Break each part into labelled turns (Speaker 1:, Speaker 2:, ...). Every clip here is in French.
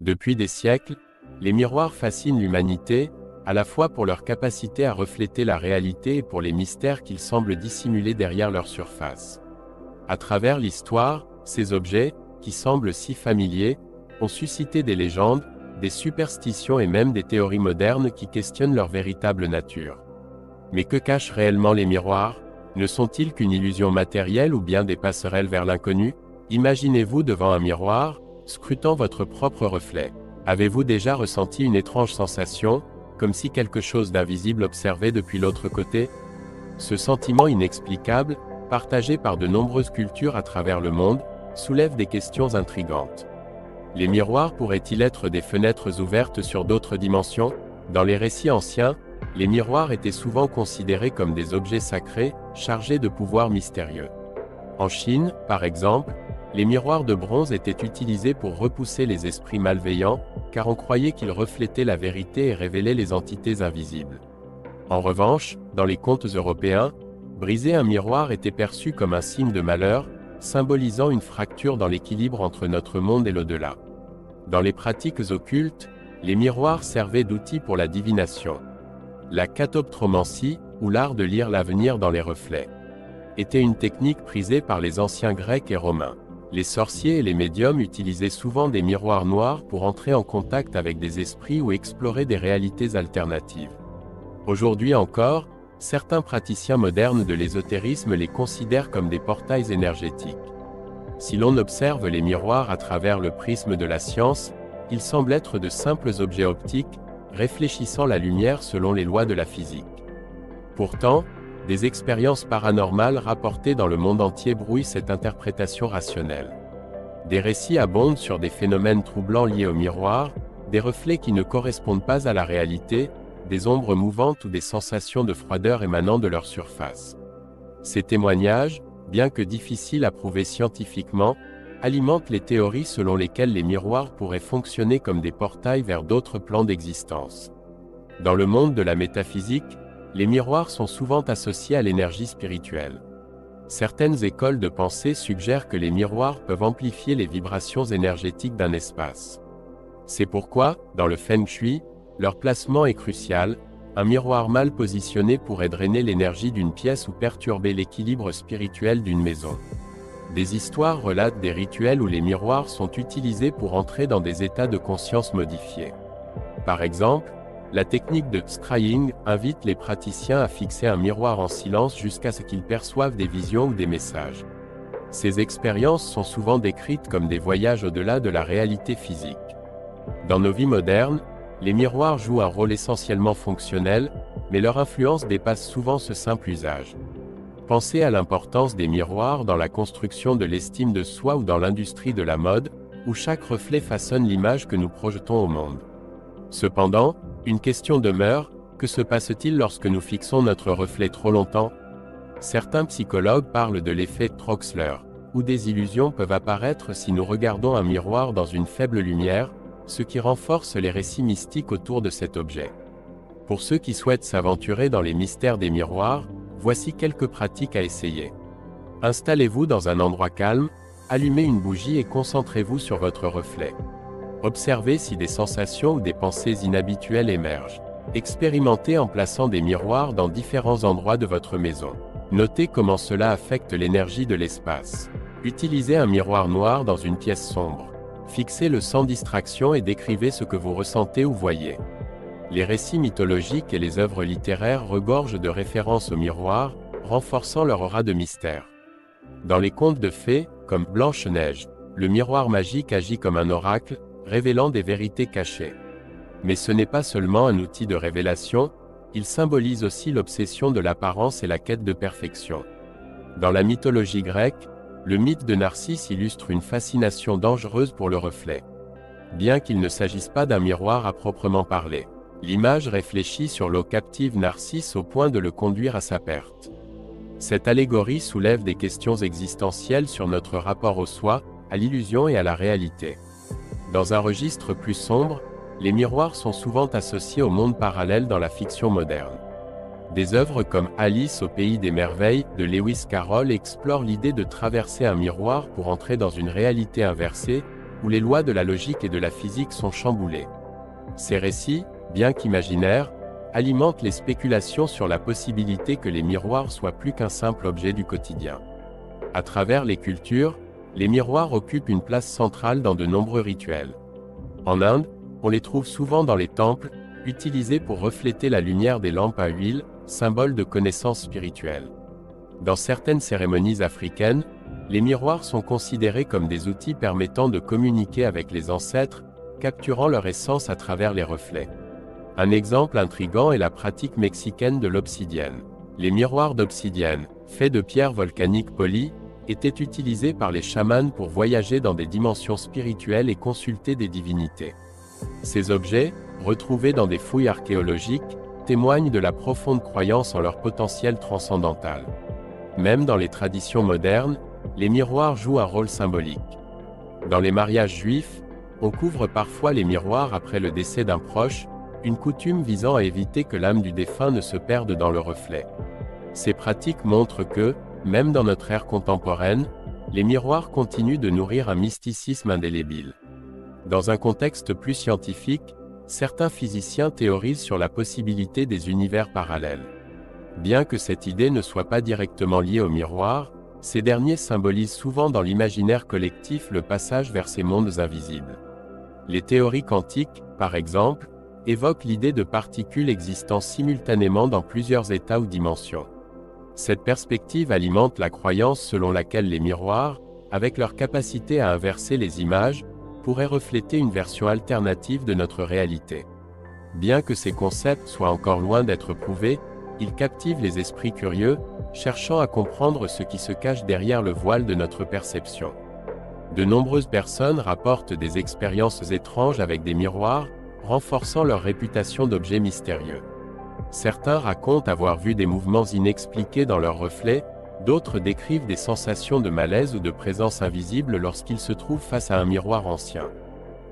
Speaker 1: Depuis des siècles, les miroirs fascinent l'humanité, à la fois pour leur capacité à refléter la réalité et pour les mystères qu'ils semblent dissimuler derrière leur surface. À travers l'histoire, ces objets, qui semblent si familiers, ont suscité des légendes, des superstitions et même des théories modernes qui questionnent leur véritable nature. Mais que cachent réellement les miroirs? Ne sont-ils qu'une illusion matérielle ou bien des passerelles vers l'inconnu? Imaginez-vous devant un miroir, scrutant votre propre reflet. Avez-vous déjà ressenti une étrange sensation, comme si quelque chose d'invisible observait depuis l'autre côté? Ce sentiment inexplicable, partagé par de nombreuses cultures à travers le monde, soulève des questions intrigantes. Les miroirs pourraient-ils être des fenêtres ouvertes sur d'autres dimensions? Dans les récits anciens, les miroirs étaient souvent considérés comme des objets sacrés, chargés de pouvoirs mystérieux. En Chine, par exemple, les miroirs de bronze étaient utilisés pour repousser les esprits malveillants, car on croyait qu'ils reflétaient la vérité et révélaient les entités invisibles. En revanche, dans les contes européens, briser un miroir était perçu comme un signe de malheur, symbolisant une fracture dans l'équilibre entre notre monde et l'au-delà. Dans les pratiques occultes, les miroirs servaient d'outils pour la divination. La catoptromancie, ou l'art de lire l'avenir dans les reflets, était une technique prisée par les anciens Grecs et Romains. Les sorciers et les médiums utilisaient souvent des miroirs noirs pour entrer en contact avec des esprits ou explorer des réalités alternatives. Aujourd'hui encore, certains praticiens modernes de l'ésotérisme les considèrent comme des portails énergétiques. Si l'on observe les miroirs à travers le prisme de la science, ils semblent être de simples objets optiques, réfléchissant la lumière selon les lois de la physique. Pourtant, des expériences paranormales rapportées dans le monde entier brouillent cette interprétation rationnelle. Des récits abondent sur des phénomènes troublants liés aux miroirs, des reflets qui ne correspondent pas à la réalité, des ombres mouvantes ou des sensations de froideur émanant de leur surface. Ces témoignages, bien que difficiles à prouver scientifiquement, alimentent les théories selon lesquelles les miroirs pourraient fonctionner comme des portails vers d'autres plans d'existence. Dans le monde de la métaphysique, les miroirs sont souvent associés à l'énergie spirituelle. Certaines écoles de pensée suggèrent que les miroirs peuvent amplifier les vibrations énergétiques d'un espace. C'est pourquoi, dans le Feng Shui, leur placement est crucial. Un miroir mal positionné pourrait drainer l'énergie d'une pièce ou perturber l'équilibre spirituel d'une maison. Des histoires relatent des rituels où les miroirs sont utilisés pour entrer dans des états de conscience modifiés. Par exemple, la technique de scrying invite les praticiens à fixer un miroir en silence jusqu'à ce qu'ils perçoivent des visions ou des messages. Ces expériences sont souvent décrites comme des voyages au-delà de la réalité physique. Dans nos vies modernes, les miroirs jouent un rôle essentiellement fonctionnel, mais leur influence dépasse souvent ce simple usage. Pensez à l'importance des miroirs dans la construction de l'estime de soi ou dans l'industrie de la mode, où chaque reflet façonne l'image que nous projetons au monde. Cependant, une question demeure, que se passe-t-il lorsque nous fixons notre reflet trop longtemps? Certains psychologues parlent de l'effet Troxler, où des illusions peuvent apparaître si nous regardons un miroir dans une faible lumière, ce qui renforce les récits mystiques autour de cet objet. Pour ceux qui souhaitent s'aventurer dans les mystères des miroirs, voici quelques pratiques à essayer. Installez-vous dans un endroit calme, allumez une bougie et concentrez-vous sur votre reflet. Observez si des sensations ou des pensées inhabituelles émergent. Expérimentez en plaçant des miroirs dans différents endroits de votre maison. Notez comment cela affecte l'énergie de l'espace. Utilisez un miroir noir dans une pièce sombre. Fixez-le sans distraction et décrivez ce que vous ressentez ou voyez. Les récits mythologiques et les œuvres littéraires regorgent de références aux miroirs, renforçant leur aura de mystère. Dans les contes de fées, comme Blanche-Neige, le miroir magique agit comme un oracle, révélant des vérités cachées. Mais ce n'est pas seulement un outil de révélation, il symbolise aussi l'obsession de l'apparence et la quête de perfection. Dans la mythologie grecque, le mythe de Narcisse illustre une fascination dangereuse pour le reflet. Bien qu'il ne s'agisse pas d'un miroir à proprement parler, l'image réfléchit sur l'eau captive Narcisse au point de le conduire à sa perte. Cette allégorie soulève des questions existentielles sur notre rapport au soi, à l'illusion et à la réalité. Dans un registre plus sombre, les miroirs sont souvent associés au monde parallèle dans la fiction moderne. Des œuvres comme Alice au pays des merveilles de Lewis Carroll explorent l'idée de traverser un miroir pour entrer dans une réalité inversée, où les lois de la logique et de la physique sont chamboulées. Ces récits, bien qu'imaginaires, alimentent les spéculations sur la possibilité que les miroirs soient plus qu'un simple objet du quotidien. À travers les cultures, les miroirs occupent une place centrale dans de nombreux rituels. En Inde, on les trouve souvent dans les temples, utilisés pour refléter la lumière des lampes à huile, symbole de connaissance spirituelle. Dans certaines cérémonies africaines, les miroirs sont considérés comme des outils permettant de communiquer avec les ancêtres, capturant leur essence à travers les reflets. Un exemple intrigant est la pratique mexicaine de l'obsidienne. Les miroirs d'obsidienne, faits de pierres volcaniques polies, étaient utilisés par les chamans pour voyager dans des dimensions spirituelles et consulter des divinités. Ces objets, retrouvés dans des fouilles archéologiques, témoignent de la profonde croyance en leur potentiel transcendantal. Même dans les traditions modernes, les miroirs jouent un rôle symbolique. Dans les mariages juifs, on couvre parfois les miroirs après le décès d'un proche, une coutume visant à éviter que l'âme du défunt ne se perde dans le reflet. Ces pratiques montrent que, même dans notre ère contemporaine, les miroirs continuent de nourrir un mysticisme indélébile. Dans un contexte plus scientifique, certains physiciens théorisent sur la possibilité des univers parallèles. Bien que cette idée ne soit pas directement liée aux miroirs, ces derniers symbolisent souvent dans l'imaginaire collectif le passage vers ces mondes invisibles. Les théories quantiques, par exemple, évoquent l'idée de particules existant simultanément dans plusieurs états ou dimensions. Cette perspective alimente la croyance selon laquelle les miroirs, avec leur capacité à inverser les images, pourraient refléter une version alternative de notre réalité. Bien que ces concepts soient encore loin d'être prouvés, ils captivent les esprits curieux, cherchant à comprendre ce qui se cache derrière le voile de notre perception. De nombreuses personnes rapportent des expériences étranges avec des miroirs, renforçant leur réputation d'objets mystérieux. Certains racontent avoir vu des mouvements inexpliqués dans leurs reflets, d'autres décrivent des sensations de malaise ou de présence invisible lorsqu'ils se trouvent face à un miroir ancien.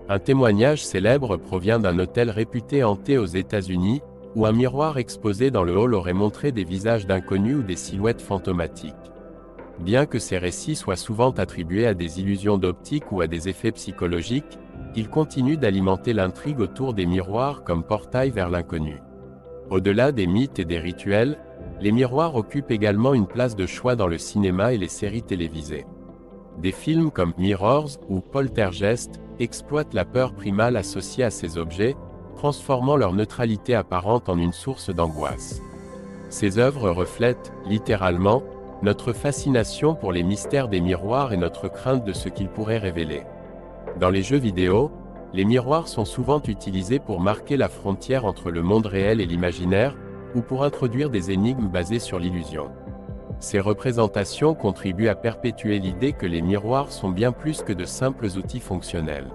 Speaker 1: Un témoignage célèbre provient d'un hôtel réputé hanté aux États-Unis, où un miroir exposé dans le hall aurait montré des visages d'inconnus ou des silhouettes fantomatiques. Bien que ces récits soient souvent attribués à des illusions d'optique ou à des effets psychologiques, ils continuent d'alimenter l'intrigue autour des miroirs comme portail vers l'inconnu. Au-delà des mythes et des rituels, les miroirs occupent également une place de choix dans le cinéma et les séries télévisées. Des films comme Mirrors ou Poltergeist exploitent la peur primale associée à ces objets, transformant leur neutralité apparente en une source d'angoisse. Ces œuvres reflètent, littéralement, notre fascination pour les mystères des miroirs et notre crainte de ce qu'ils pourraient révéler. Dans les jeux vidéo, les miroirs sont souvent utilisés pour marquer la frontière entre le monde réel et l'imaginaire, ou pour introduire des énigmes basées sur l'illusion. Ces représentations contribuent à perpétuer l'idée que les miroirs sont bien plus que de simples outils fonctionnels.